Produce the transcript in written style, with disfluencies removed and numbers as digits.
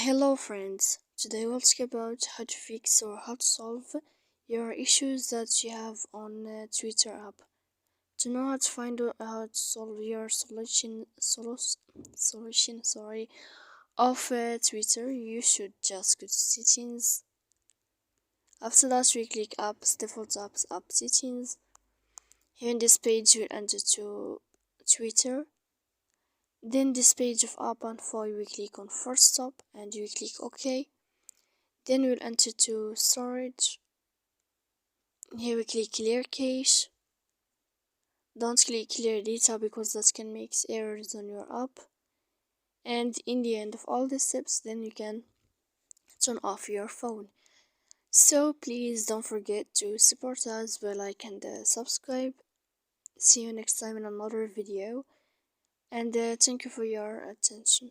Hello friends, today we'll talk about how to fix or how to solve your issues that you have on Twitter app. To know how to find out how to solve your solution of Twitter, you should just go to settings. After that, we click apps, default apps, app settings. Here in this page, we'll enter to Twitter. Then this page of app info, we click on first stop and we click OK. Then we'll enter to storage. Here we click clear cache. Don't click clear data because that can make errors on your app. And in the end of all the steps, then you can turn off your phone. So please don't forget to support us by like and subscribe. See you next time in another video. And thank you for your attention.